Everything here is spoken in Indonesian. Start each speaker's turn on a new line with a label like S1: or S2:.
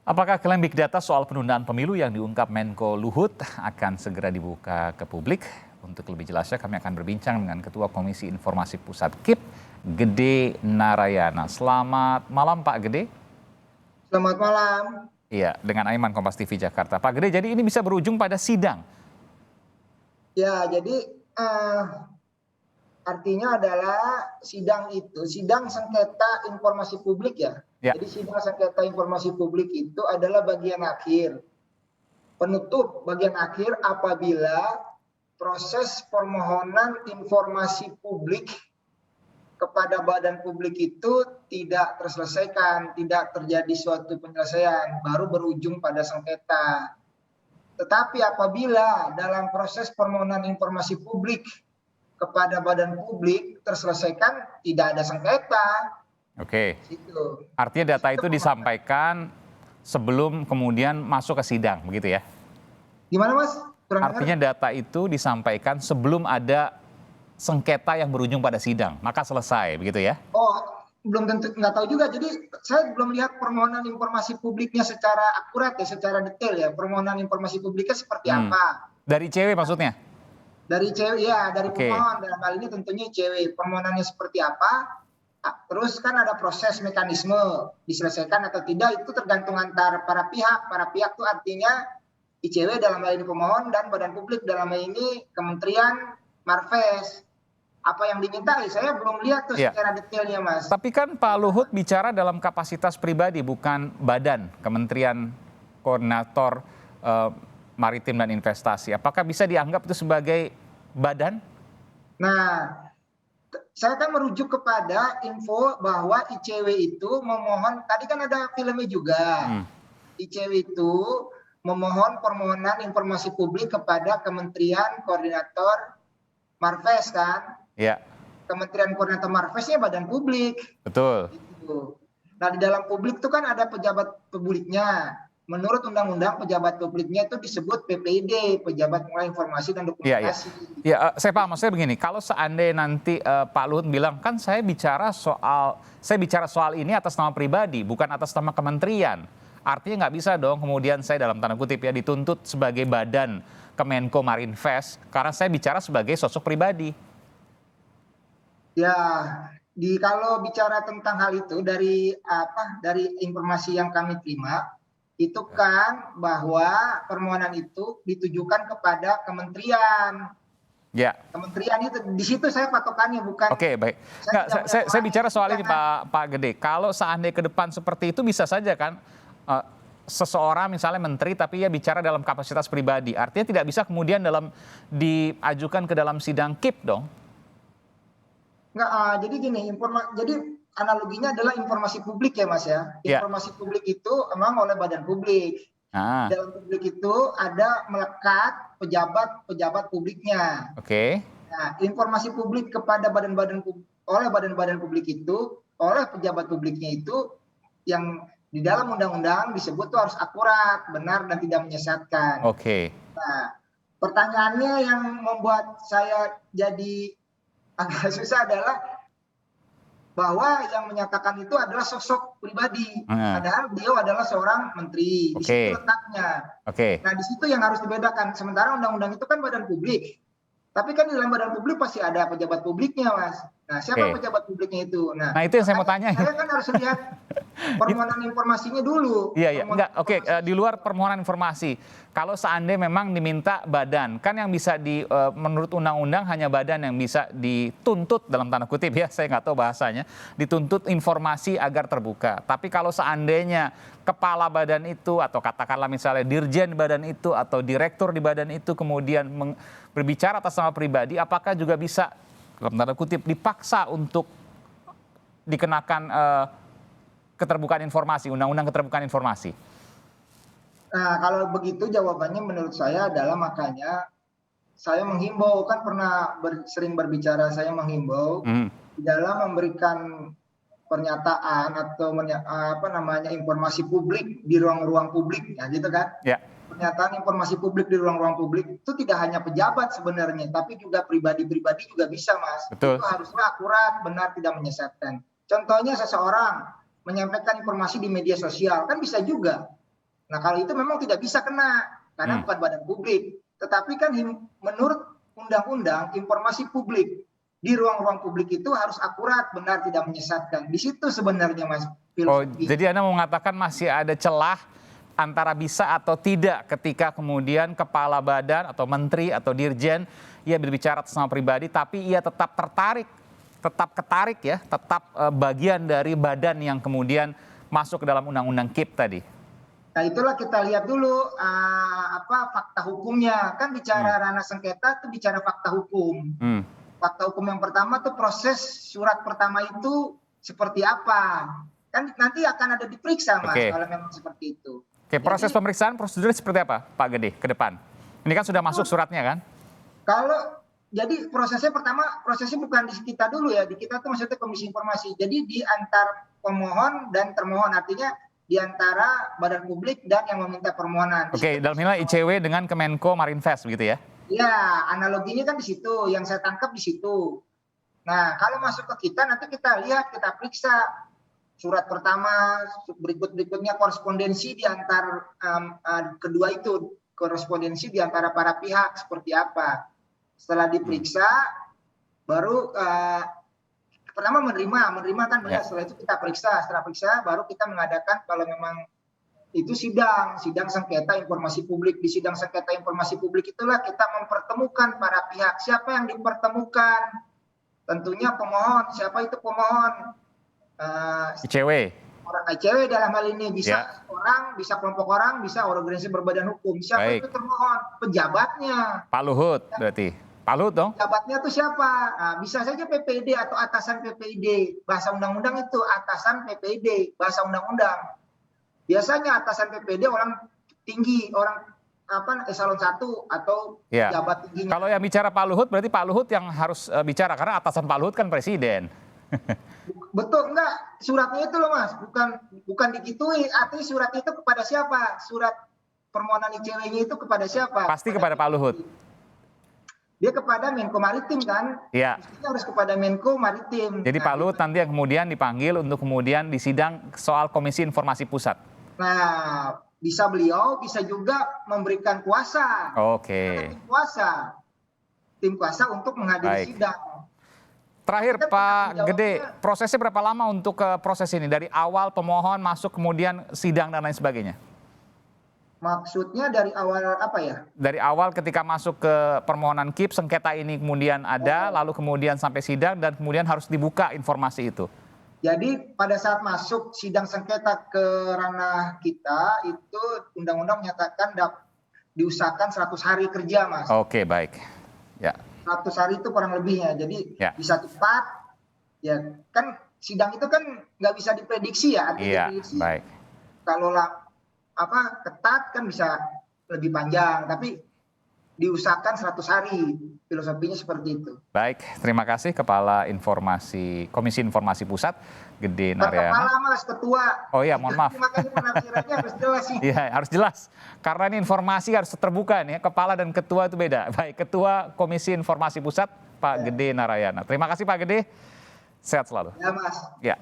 S1: Apakah klaim Big Data soal penundaan pemilu yang diungkap Menko Luhut akan segera dibuka ke publik? Untuk lebih jelasnya kami akan berbincang dengan Ketua Komisi Informasi Pusat KIP, Gede Narayana. Selamat malam Pak Gede.
S2: Selamat malam.
S1: Iya, dengan Aiman, Kompas TV Jakarta. Pak Gede, jadi ini bisa berujung pada sidang?
S2: Ya, jadi artinya adalah sidang itu, sidang sengketa informasi publik ya.
S1: Ya.
S2: Jadi sidang sengketa informasi publik itu adalah bagian akhir, penutup bagian akhir apabila proses permohonan informasi publik kepada badan publik itu tidak terselesaikan, tidak terjadi suatu penyelesaian, baru berujung pada sengketa. Tetapi apabila dalam proses permohonan informasi publik kepada badan publik terselesaikan, tidak ada sengketa.
S1: Oke.
S2: Situ.
S1: Artinya data itu disampaikan sebelum kemudian masuk ke sidang, begitu ya?
S2: Gimana Mas?
S1: Artinya data itu disampaikan sebelum ada sengketa yang berujung pada sidang, maka selesai, begitu ya?
S2: Oh, belum tentu, nggak tahu juga. Jadi saya belum lihat permohonan informasi publiknya secara akurat ya, secara detail ya. Permohonan informasi publiknya seperti apa?
S1: Dari ICW maksudnya?
S2: Dari ICW ya, dari
S1: Oke.
S2: pemohon dalam hal ini tentunya ICW. Permohonannya seperti apa? Terus kan ada proses mekanisme diselesaikan atau tidak itu tergantung antara para pihak. Para pihak itu artinya ICW dalam hal ini pemohon dan badan publik dalam hal ini Kementerian Marves. Apa yang diminta saya belum lihat tuh secara detailnya Mas.
S1: Tapi kan Pak Luhut bicara dalam kapasitas pribadi bukan badan, Kementerian Koordinator Maritim dan Investasi. Apakah bisa dianggap itu sebagai badan?
S2: Nah, saya kan merujuk kepada info bahwa ICW itu memohon, tadi kan ada filmnya juga. ICW itu memohon permohonan informasi publik kepada Kementerian Koordinator Marves kan.
S1: Ya.
S2: Kementerian Koordinator Marvesnya badan publik.
S1: Betul.
S2: Gitu. Nah di dalam publik itu kan ada pejabat publiknya. Menurut undang-undang pejabat publiknya itu disebut PPID, Pejabat Pengelola Informasi dan Dokumentasi.
S1: Ya, saya paham. Maksudnya begini, kalau seandainya nanti Pak Luhut bilang kan saya bicara soal ini atas nama pribadi, bukan atas nama kementerian. Artinya nggak bisa dong kemudian saya dalam tanda kutip ya dituntut sebagai badan Kemenko Marinvest karena saya bicara sebagai sosok pribadi.
S2: Ya, kalau bicara tentang hal itu dari informasi yang kami terima itu kan bahwa permohonan itu ditujukan kepada kementerian.
S1: Ya.
S2: Kementerian itu di situ saya patokannya bukan.
S1: Oke, baik. Saya bicara soal ini Pak Gede. Kalau seandainya ke depan seperti itu bisa saja kan seseorang misalnya menteri tapi ya bicara dalam kapasitas pribadi. Artinya tidak bisa kemudian diajukan ke dalam sidang KIP dong.
S2: Enggak, jadi gini, jadi analoginya adalah informasi publik ya Mas ya. Informasi publik itu memang oleh badan publik. Dalam publik itu ada melekat pejabat publiknya.
S1: Oke.
S2: Nah, informasi publik kepada oleh badan-badan publik itu, oleh pejabat publiknya itu yang di dalam undang-undang disebut tuh harus akurat, benar dan tidak menyesatkan.
S1: Oke.
S2: Nah, pertanyaannya yang membuat saya jadi agak susah adalah bahwa yang menyatakan itu adalah sosok pribadi. Padahal beliau adalah seorang menteri. Di situ letaknya. Nah, di situ yang harus dibedakan. Sementara undang-undang itu kan badan publik. Tapi kan di dalam badan publik pasti ada pejabat publiknya, Mas. Nah, siapa pejabat publiknya itu?
S1: Nah, itu yang saya mau tanya.
S2: Saya kan harus lihat permohonan informasinya dulu.
S1: Iya. Enggak, oke. Di luar permohonan informasi, kalau seandainya memang diminta badan, kan yang bisa menurut undang-undang hanya badan yang bisa dituntut dalam tanda kutip ya, saya nggak tahu bahasanya, dituntut informasi agar terbuka. Tapi kalau seandainya kepala badan itu atau katakanlah misalnya dirjen badan itu atau direktur di badan itu kemudian berbicara atas nama pribadi, apakah juga bisa dalam tanda kutip dipaksa untuk dikenakan keterbukaan informasi, undang-undang keterbukaan informasi?
S2: Nah, kalau begitu jawabannya menurut saya adalah makanya saya menghimbau, kan pernah sering berbicara, saya menghimbau dalam memberikan pernyataan atau informasi publik di ruang-ruang publik, ya gitu kan? Ya. Pernyataan informasi publik di ruang-ruang publik itu tidak hanya pejabat sebenarnya, tapi juga pribadi-pribadi juga bisa, Mas.
S1: Betul.
S2: Itu harusnya akurat, benar, tidak menyesatkan. Contohnya seseorang menyampaikan informasi di media sosial, kan bisa juga. Nah, kalau itu memang tidak bisa kena karena bukan badan publik. Tetapi kan menurut undang-undang informasi publik di ruang-ruang publik itu harus akurat, benar, tidak menyesatkan. Di situ sebenarnya Mas
S1: Oh,
S2: filosofi.
S1: jadi Anda mau mengatakan masih ada celah antara bisa atau tidak ketika kemudian kepala badan atau menteri atau dirjen ia berbicara atas nama pribadi tapi ia tetap ketarik ya, tetap bagian dari badan yang kemudian masuk ke dalam undang-undang KIP tadi.
S2: Nah, itulah kita lihat dulu fakta hukumnya. Kan bicara ranah sengketa itu bicara fakta hukum. Fakta hukum yang pertama tuh proses surat pertama itu seperti apa. Kan nanti akan ada diperiksa Mas kalau memang seperti itu.
S1: Oke, proses pemeriksaan prosedurnya seperti apa Pak Gede ke depan? Ini kan sudah masuk suratnya kan?
S2: Jadi prosesnya bukan di kita dulu ya, di kita tuh maksudnya Komisi Informasi. Jadi di antar pemohon dan termohon, artinya di antara badan publik dan yang meminta permohonan.
S1: Oke, dalam hal ICW dengan Kemenko Marinvest begitu ya?
S2: Ya, analoginya kan di situ, yang saya tangkap di situ. Nah, kalau masuk ke kita nanti kita lihat, kita periksa surat pertama, berikutnya korespondensi di antar kedua itu, korespondensi di antara para pihak seperti apa. Setelah diperiksa, baru pertama menerima kan benar. Setelah itu kita periksa, setelah periksa baru kita mengadakan kalau memang itu sidang sengketa informasi publik. Di sidang sengketa informasi publik itulah kita mempertemukan para pihak. Siapa yang dipertemukan? Tentunya pemohon. Siapa itu pemohon?
S1: ICW.
S2: Orang ICW dalam hal ini bisa orang, bisa kelompok orang, bisa organisasi berbadan hukum. Siapa itu termohon? Pejabatnya.
S1: Pak Luhut berarti. Pak Luhut dong?
S2: Pejabatnya itu siapa? Nah, bisa saja PPD atau atasan PPD. Bahasa undang-undang itu atasan PPD, bahasa undang-undang. Biasanya atasan PPD orang tinggi, orang eselon 1 atau pejabat tingginya.
S1: Kalau yang bicara Pak Luhut berarti Pak Luhut yang harus bicara karena atasan Pak Luhut kan presiden.
S2: Betul, enggak. Suratnya itu loh Mas, bukan digituin. Artinya surat itu kepada siapa? Surat permohonan ICW-nya itu kepada siapa?
S1: Pasti kepada Pak Luhut.
S2: Dia kepada Menko Maritim kan?
S1: Iya.
S2: Mestinya harus kepada Menko Maritim.
S1: Jadi Pak Luhut nanti yang kemudian dipanggil untuk kemudian disidang soal Komisi Informasi Pusat.
S2: Nah, bisa beliau, bisa juga memberikan kuasa.
S1: Oke.
S2: Tim kuasa untuk menghadiri sidang.
S1: Terakhir Pak Gede, prosesnya berapa lama untuk proses ini? Dari awal pemohon masuk kemudian sidang dan lain sebagainya?
S2: Maksudnya dari awal apa ya?
S1: Dari awal ketika masuk ke permohonan KIP, sengketa ini kemudian ada, lalu kemudian sampai sidang dan kemudian harus dibuka informasi itu.
S2: Jadi pada saat masuk sidang sengketa ke ranah kita, itu undang-undang menyatakan diusahakan 100 hari kerja Mas.
S1: Oke, baik. Ya.
S2: 100 hari itu kurang lebihnya, jadi bisa cepat. Ya kan sidang itu kan nggak bisa diprediksi ya.
S1: Iya, baik.
S2: Kalau ketat kan bisa lebih panjang, tapi diusahakan 100 hari. Filosofinya seperti itu.
S1: Baik, terima kasih Kepala Komisi Informasi Pusat, Gede Narayana.
S2: Kepala Mas, Ketua.
S1: Oh iya, mohon maaf.
S2: Makanya penafsirannya harus jelas sih.
S1: Iya, harus jelas. Karena ini informasi harus terbuka nih, Kepala dan Ketua itu beda. Baik, Ketua Komisi Informasi Pusat, Pak Gede Narayana. Terima kasih Pak Gede, sehat selalu.
S2: Ya Mas.
S1: Ya.